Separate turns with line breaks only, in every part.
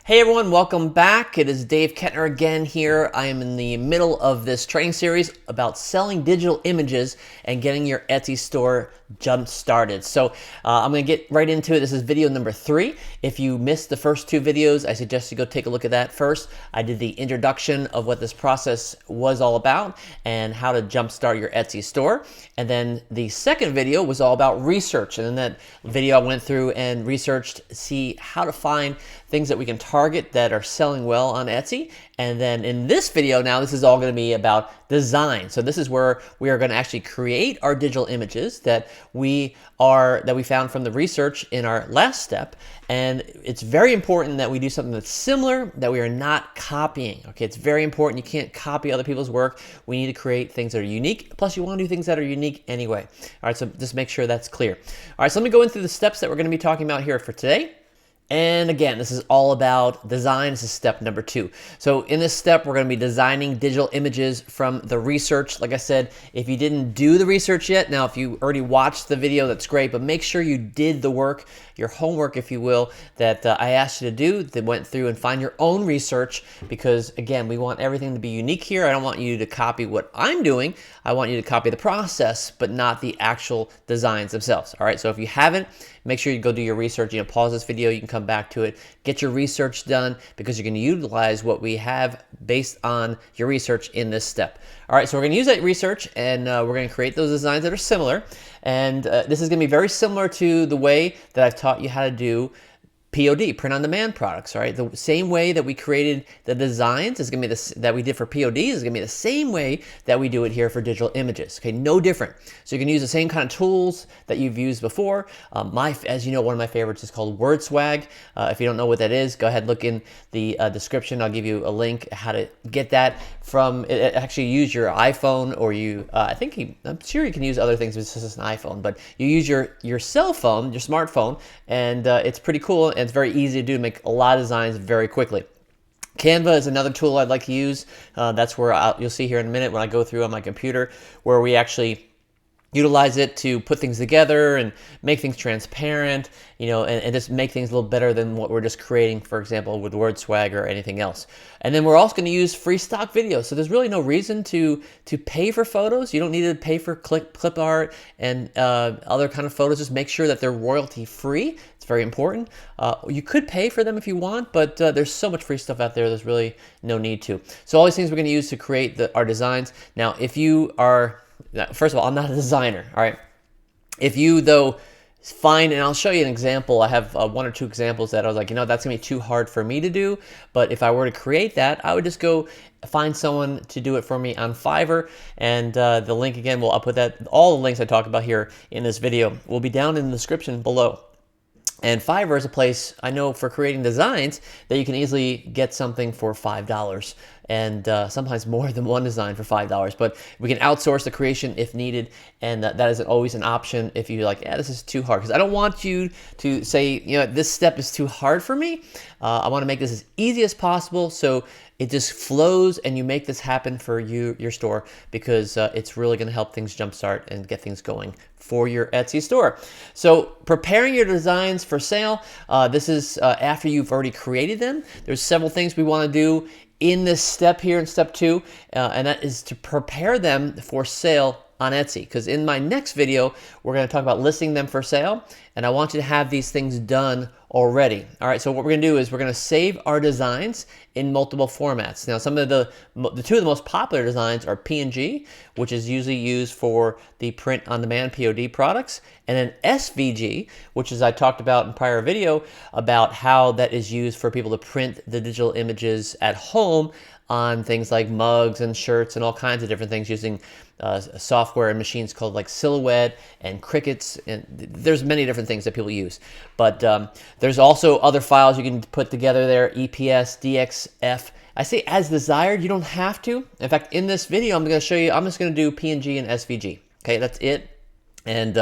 Hey everyone, welcome back. It is Dave Kettner again here. I am in the middle of this training series about selling digital images and getting your Etsy store jump started. So I'm going to get right into it. This is video number 3. If you missed the first 2 videos, I suggest you go take a look at that first. I did the introduction of what this process was all about and how to jumpstart your Etsy store. And then the second video was all about research. And in that video, I went through and researched, see how to find things that we can target that are selling well on Etsy. And then in this video now, this is all going to be about design. So this is where we are going to actually create our digital images that we found from the research in our last step. And it's very important that we do something that's similar, that we are not copying. Okay, it's very important. You can't copy other people's work. We need to create things that are unique. Plus, you want to do things that are unique anyway. All right, so just make sure that's clear. All right, so let me go into the steps that we're going to be talking about here for today. And again, this is all about design. This is step number 2. So in this step, we're going to be designing digital images from the research. Like I said, if you didn't do the research yet, now if you already watched the video, that's great, but make sure you did the work, your homework, if you will, that I asked you to do, that went through and find your own research, because again, we want everything to be unique here. I don't want you to copy what I'm doing. I want you to copy the process, but not the actual designs themselves. All right, so if you haven't, make sure you go do your research. Pause this video, you can come back to it, get your research done, because you're going to utilize what we have based on your research in this step. All right, so we're going to use that research, and we're going to create those designs that are similar. And this is going to be very similar to the way that I've taught you how to do POD, print on demand products, all right? The same way that we created the designs is going to be that we did for POD is going to be the same way that we do it here for digital images, okay? No different. So you can use the same kind of tools that you've used before. As you know, one of my favorites is called WordSwag. If you don't know what that is, go ahead, look in the description. I'll give you a link how to get that from, actually use your iPhone, or I'm sure you can use other things, but this is an iPhone, but you use your cell phone, your smartphone, and it's pretty cool. And it's very easy to do, make a lot of designs very quickly. Canva is another tool I'd like to use. That's where you'll see here in a minute when I go through on my computer, where we actually utilize it to put things together and make things transparent, and just make things a little better than what we're just creating, for example, with WordSwag or anything else. And then we're also going to use free stock videos. So there's really no reason to pay for photos. You don't need to pay for clip art and other kind of photos. Just make sure that they're royalty free. It's very important. You could pay for them if you want, but there's so much free stuff out there, there's really no need to. So all these things we're going to use to create our designs. Now, if you are, first of all, I'm not a designer, all right? If you, though, find, and I'll show you an example. I have 1 or 2 examples that I was like, that's going to be too hard for me to do. But if I were to create that, I would just go find someone to do it for me on Fiverr. And the link, again, I'll put all the links I talk about here in this video will be down in the description below. And Fiverr is a place I know for creating designs that you can easily get something for $5, and sometimes more than one design for $5. But we can outsource the creation if needed, and that is always an option if you're like, this is too hard. Because I don't want you to say, this step is too hard for me. I want to make this as easy as possible, so it just flows and you make this happen for your store, because it's really going to help things jumpstart and get things going for your Etsy store. So preparing your designs for sale, this is after you've already created them. There's several things we want to do in this step here in step 2, and that is to prepare them for sale on Etsy. Because in my next video, we're going to talk about listing them for sale, and I want you to have these things done already. All right, so what we're going to do is we're going to save our designs in multiple formats. Now, some of the 2 of the most popular designs are PNG, which is usually used for the print-on-demand POD products, and then SVG, which is I talked about in prior video about how that is used for people to print the digital images at home on things like mugs and shirts and all kinds of different things using software and machines called like Silhouette and Crickets, and there's many different things that people use. But there's also other files you can put together there, EPS, DXF. I say as desired, you don't have to. In fact, in this video, I'm going to show you, I'm just going to do PNG and SVG. Okay, that's it. And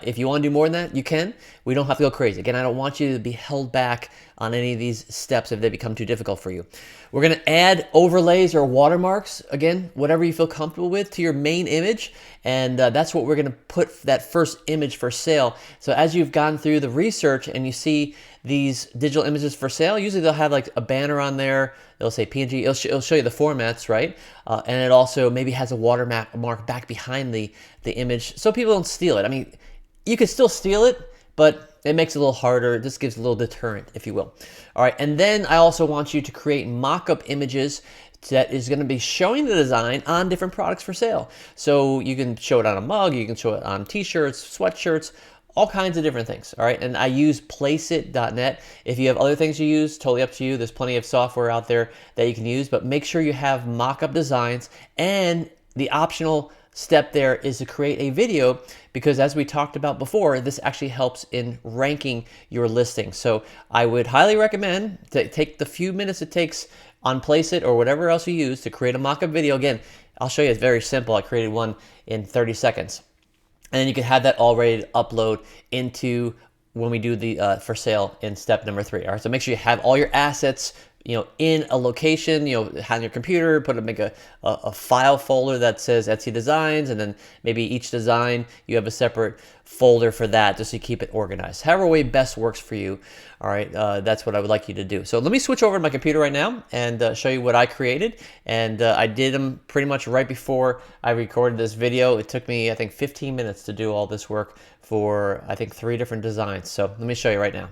if you want to do more than that, you can. We don't have to go crazy. Again, I don't want you to be held back on any of these steps if they become too difficult for you. We're going to add overlays or watermarks, again, whatever you feel comfortable with, to your main image. And that's what we're going to put that first image for sale. So as you've gone through the research and you see these digital images for sale, usually they'll have like a banner on there. It'll say PNG. It'll show you the formats, right? And it also maybe has a watermark back behind the image, so people don't steal it. I mean, you could still steal it, but it makes it a little harder. It just gives a little deterrent, if you will. All right, and then I also want you to create mock-up images that is going to be showing the design on different products for sale. So you can show it on a mug, you can show it on t-shirts, sweatshirts, all kinds of different things. All right, and I use PlaceIt.net. If you have other things you use, totally up to you. There's plenty of software out there that you can use, but make sure you have mock-up designs. And the optional step there is to create a video, because as we talked about before, this actually helps in ranking your listing. So I would highly recommend to take the few minutes it takes on PlaceIt or whatever else you use to create a mock-up video. Again, I'll show you, it's very simple. I created one in 30 seconds. And then you can have that all ready to upload into when we do the for sale in step number 3. All right, so make sure you have all your assets, you know, in a location, you know, on your computer, make a file folder that says Etsy Designs, and then maybe each design, you have a separate folder for that, just so you keep it organized. However way best works for you, all right, that's what I would like you to do. So let me switch over to my computer right now and show you what I created. And I did them pretty much right before I recorded this video. It took me, I think, 15 minutes to do all this work for, I think, 3 different designs. So let me show you right now.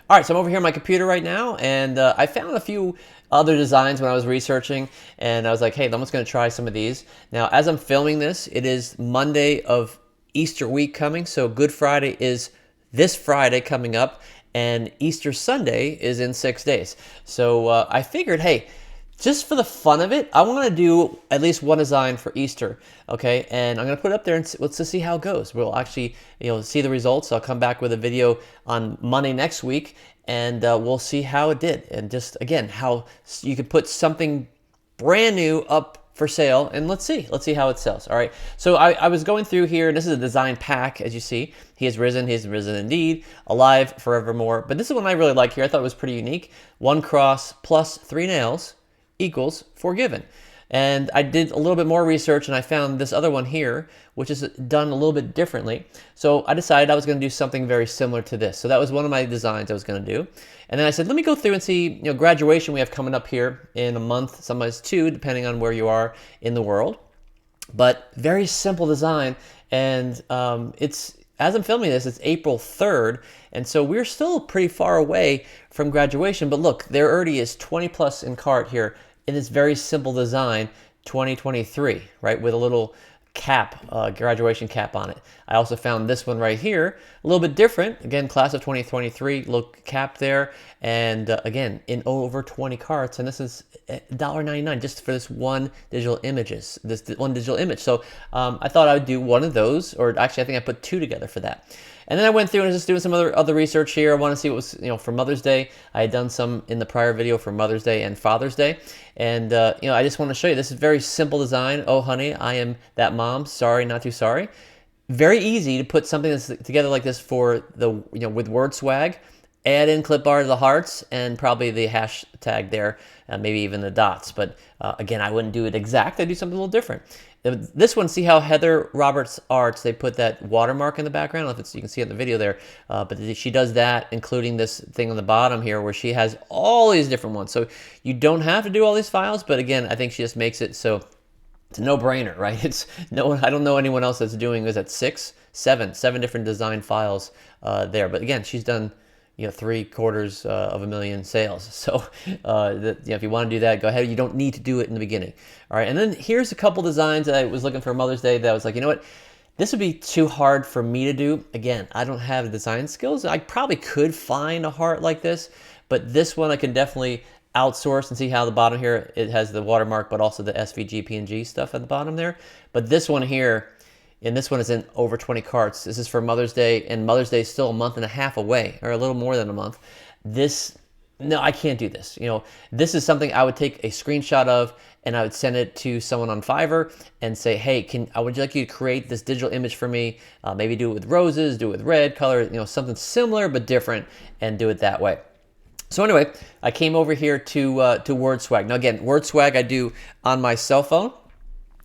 All right, so I'm over here on my computer right now, and I found a few other designs when I was researching, and I was like, hey, I'm just going to try some of these. Now, as I'm filming this, it is Monday of Easter week coming, so Good Friday is this Friday coming up, and Easter Sunday is in 6 days. So I figured, hey, just for the fun of it, I want to do at least one design for Easter, okay? And I'm going to put it up there and let's just see how it goes. We'll actually, you know, see the results. I'll come back with a video on Monday next week, and we'll see how it did. And just, again, how you could put something brand new up for sale, and let's see how it sells. All right, so I was going through here, and this is a design pack. As you see, he has risen indeed, alive forevermore. But this is one I really like here. I thought it was pretty unique. 1 cross plus 3 nails equals forgiven. And I did a little bit more research, and I found this other one here, which is done a little bit differently. So I decided I was going to do something very similar to this. So that was one of my designs I was going to do. And then I said, let me go through and see, you know, graduation we have coming up here in a month, sometimes 2, depending on where you are in the world. But very simple design, and it's, as I'm filming this, it's April 3rd, and so we're still pretty far away from graduation. But look, there already is 20 plus in cart here in this very simple design, 2023, right, with a little cap, graduation cap on it. I also found this one right here, a little bit different. Again, class of 2023, look, cap there, and again, in over 20 carts, and this is $1.99 just for this one digital image. So I thought I would do one of those, or actually I think I put 2 together for that. And then I went through and was just doing some other research here. I want to see what was, you know, for Mother's Day. I had done some in the prior video for Mother's Day and Father's Day. And, you know, I just want to show you, this is very simple design. Oh, honey, I am that mom. Sorry, not too sorry. Very easy to put something that's together like this for the, you know, with WordSwag. Add in clip art of the hearts and probably the hashtag there, maybe even the dots. But again, I wouldn't do it exact. I'd do something a little different. This one, see how Heather Roberts Arts, they put that watermark in the background? I don't know if you can see it in the video there, but she does that, including this thing on the bottom here where she has all these different ones. So you don't have to do all these files, but again, I think she just makes it so it's a no-brainer, right? It's no one, I don't know anyone else that's doing, is that 7 different design files there. But again, she's done, you know, 750,000 sales. So you know, if you want to do that, go ahead. You don't need to do it in the beginning. All right, and then here's a couple designs that I was looking for Mother's Day that I was like, you know what, this would be too hard for me to do. Again, I don't have design skills. I probably could find a heart like this, but this one I can definitely outsource, and see how the bottom here, it has the watermark, but also the SVG, PNG stuff at the bottom there. But this one here, and this one is in over 20 carts. This is for Mother's Day, and Mother's Day is still a month and a half away, or a little more than a month. No, I can't do this. You know, this is something I would take a screenshot of, and I would send it to someone on Fiverr and say, hey, I would like you to create this digital image for me. Maybe do it with roses, do it with red color, you know, something similar but different, and do it that way. So anyway, I came over here to WordSwag. Now again, WordSwag I do on my cell phone.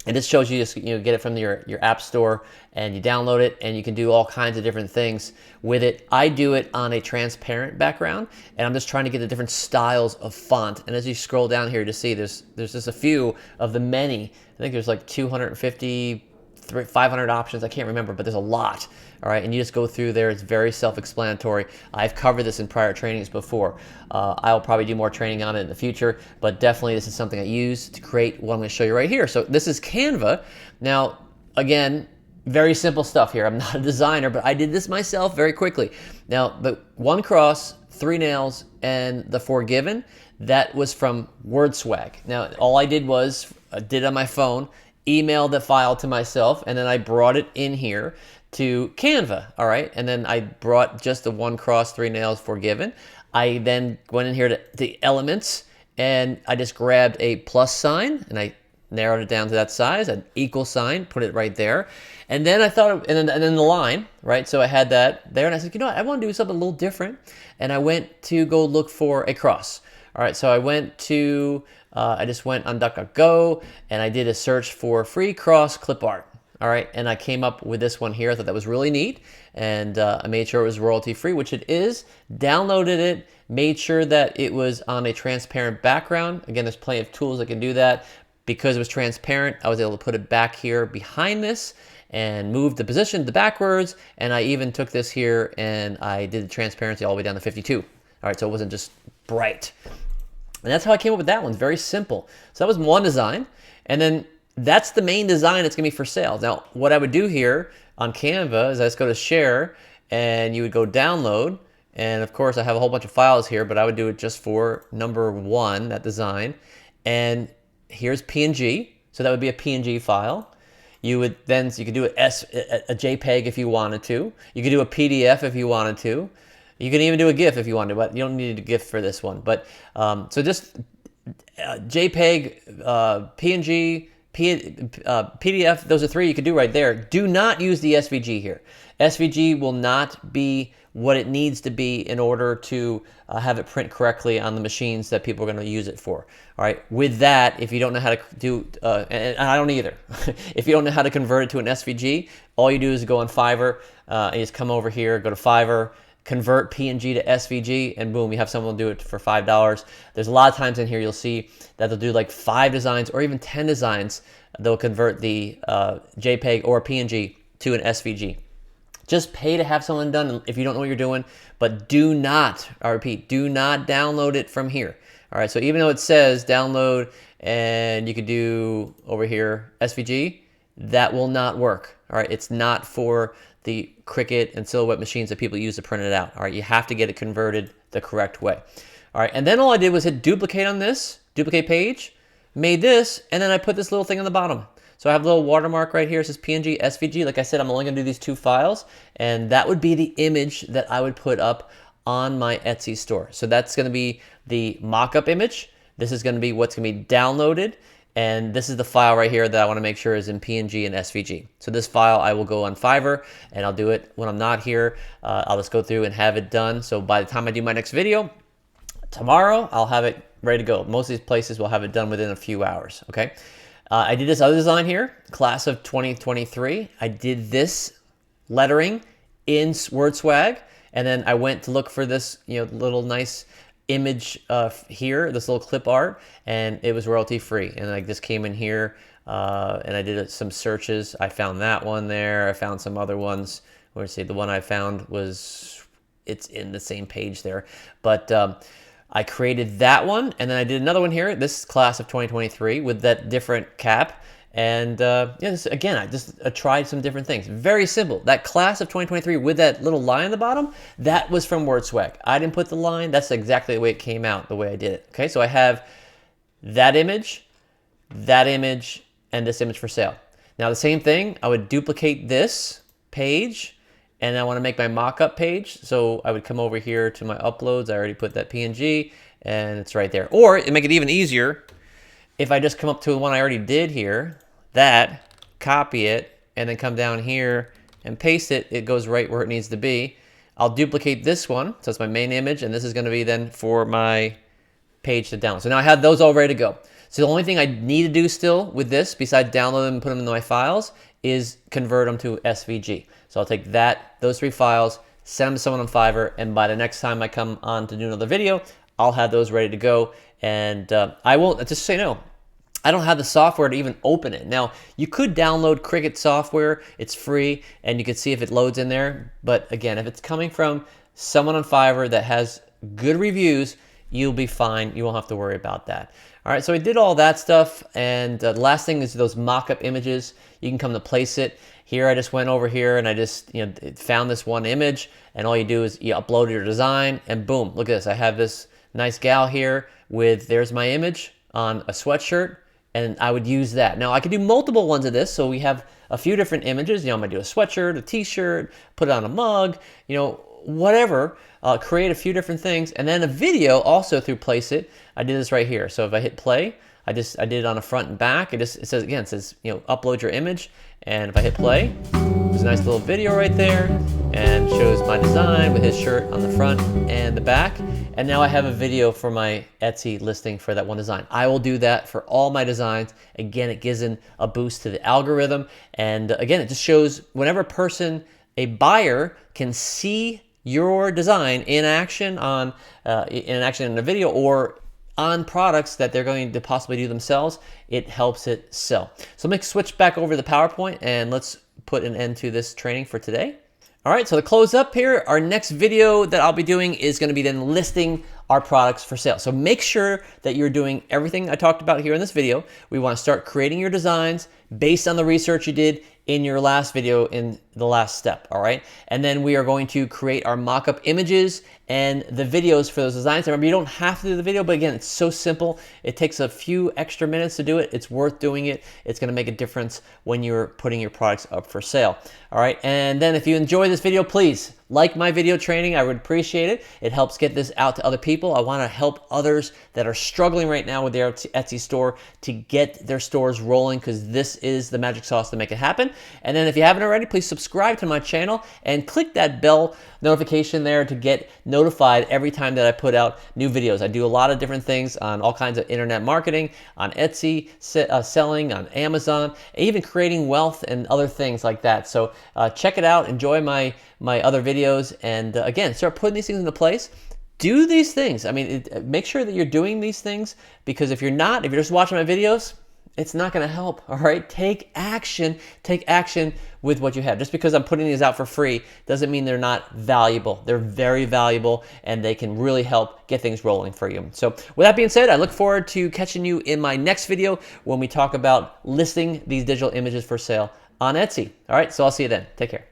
And this shows you just get it from your app store and you download it and you can do all kinds of different things with it. I do it on a transparent background and I'm just trying to get the different styles of font. And as you scroll down here to see, there's just a few of the many. I think there's like 250, 500 options. I can't remember, but there's a lot. All right, and you just go through there. It's very self-explanatory. I've covered this in prior trainings before. I'll probably do more training on it in the future, but definitely this is something I use to create what I'm going to show you right here. So this is Canva. Now, again, very simple stuff here. I'm not a designer, but I did this myself very quickly. Now, the 1 cross, 3 nails, and the Forgiven, that was from WordSwag. Now, all I did was, did on my phone, emailed the file to myself, and then I brought it in here to Canva, all right? And then I brought just the 1 cross, 3 nails, Forgiven. I then went in here to the elements, and I just grabbed a plus sign, and I narrowed it down to that size, an equal sign, put it right there. And then I thought, and then the line, right? So I had that there, and I said, you know what? I want to do something a little different. And I went to go look for a cross. All right, so I went to, I just went on DuckDuckGo, and I did a search for free cross clip art. All right, and I came up with this one here. I thought that was really neat, and I made sure it was royalty-free, which it is. Downloaded it, made sure that it was on a transparent background. Again, there's plenty of tools that can do that. Because it was transparent, I was able to put it back here behind this and move the position to backwards, and I even took this here and I did the transparency all the way down to 52. All right, so it wasn't just bright. And that's how I came up with that one. It's very simple. So that was one design, and then that's the main design that's gonna be for sale. Now, what I would do here on Canva is I just go to share, and you would go download, and of course I have a whole bunch of files here, but I would do it just for number 1, that design, and here's PNG, so that would be a PNG file. You would then, so you could do a JPEG if you wanted to. You could do a PDF if you wanted to. You can even do a GIF if you wanted to, but you don't need a GIF for this one. But so just JPEG, PNG, PDF, those are 3 you could do right there. Do not use the SVG here. SVG will not be what it needs to be in order to have it print correctly on the machines that people are going to use it for. All right. With that, if you don't know how to do, and I don't either, if you don't know how to convert it to an SVG, all you do is go on Fiverr and you just come over here, go to Fiverr, convert PNG to SVG, and boom, you have someone do it for $5. There's a lot of times in here you'll see that they'll do like 5 designs or even 10 designs. They'll convert the JPEG or PNG to an SVG. Just pay to have someone done if you don't know what you're doing, but do not, I repeat, do not download it from here. All right, so even though it says download and you could do over here SVG, that will not work. All right, it's not for the Cricut and Silhouette machines that people use to print it out. All right, you have to get it converted the correct way. All right, and then all I did was hit duplicate on this, duplicate page, made this, and then I put this little thing on the bottom. So I have a little watermark right here. It says PNG, SVG. Like I said, I'm only gonna do these 2 files, and that would be the image that I would put up on my Etsy store. So that's gonna be the mock-up image. This is gonna be what's gonna be downloaded, and this is the file right here that I wanna make sure is in PNG and SVG. So this file, I will go on Fiverr, and I'll do it when I'm not here. I'll just go through and have it done. So by the time I do my next video, tomorrow, I'll have it ready to go. Most of these places will have it done within a few hours, okay? I did this other design here, class of 2023. I did this lettering in WordSwag, and then I went to look for this, little nice image here, this little clip art, and it was royalty free. And I just came in here and I did some searches. I found that one there. I found some other ones. Let's see, the one I found was, it's in the same page there, but I created that one, and then I did another one here, this class of 2023 with that different cap. And again, I just tried some different things. Very simple. That class of 2023 with that little line on the bottom, that was from WordSwag. I didn't put the line. That's exactly the way it came out, the way I did it. Okay, so I have that image, and this image for sale. Now the same thing, I would duplicate this page, and I want to make my mock-up page. So I would come over here to my uploads. I already put that PNG, and it's right there. Or it make it even easier if I just come up to the one I already did here, that, copy it, and then come down here and paste it. It goes right where it needs to be. I'll duplicate this one, so it's my main image, and this is going to be then for my page to download. So now I have those all ready to go. So the only thing I need to do still with this, besides download them and put them into my files, is convert them to SVG. So I'll take those 3 files, send them to someone on Fiverr, and by the next time I come on to do another video, I'll have those ready to go. And I won't, just so you know, I don't have the software to even open it. Now, you could download Cricut software. It's free, and you can see if it loads in there. But again, if it's coming from someone on Fiverr that has good reviews, you'll be fine. You won't have to worry about that. All right, so we did all that stuff, and the last thing is those mock-up images. You can come to PlaceIt. Here, I just went over here, and I just found this one image, and all you do is you upload your design, and boom, look at this. I have this nice gal here with, there's my image on a sweatshirt, and I would use that. Now, I could do multiple ones of this, so we have a few different images. I'm gonna do a sweatshirt, a t-shirt, put it on a mug, whatever. Create a few different things, and then a video also through PlaceIt. I did this right here. So if I hit play, I did it on the front and back. It says upload your image, and if I hit play, there's a nice little video right there, and shows my design with his shirt on the front and the back. And now I have a video for my Etsy listing for that one design. I will do that for all my designs. Again, it gives in a boost to the algorithm, and again, it just shows whenever a buyer can see your design in action in a video or on products that they're going to possibly do themselves, it helps it sell. So let me switch back over to the PowerPoint, and let's put an end to this training for today. All right, so to close up here, our next video that I'll be doing is going to be then listing our products for sale. So make sure that you're doing everything I talked about here in this video. We want to start creating your designs based on the research you did in your last video in the last step, all right? And then we are going to create our mock-up images and the videos for those designs. Remember, you don't have to do the video, but again, it's so simple. It takes a few extra minutes to do it. It's worth doing it. It's gonna make a difference when you're putting your products up for sale, all right? And then if you enjoy this video, please like my video training. I would appreciate it. It helps get this out to other people. I wanna help others that are struggling right now with their Etsy store to get their stores rolling, because this is the magic sauce to make it happen. And then if you haven't already, please subscribe to my channel and click that bell notification there to get notified every time that I put out new videos. I do a lot of different things on all kinds of internet marketing, on Etsy, selling, on Amazon, even creating wealth and other things like that. So check it out, enjoy my other videos, and again, start putting these things into place. Do these things. I mean, make sure that you're doing these things, because if you're not, if you're just watching my videos, it's not going to help, all right? Take action with what you have. Just because I'm putting these out for free doesn't mean they're not valuable. They're very valuable, and they can really help get things rolling for you. So with that being said, I look forward to catching you in my next video when we talk about listing these digital images for sale on Etsy. All right, so I'll see you then. Take care.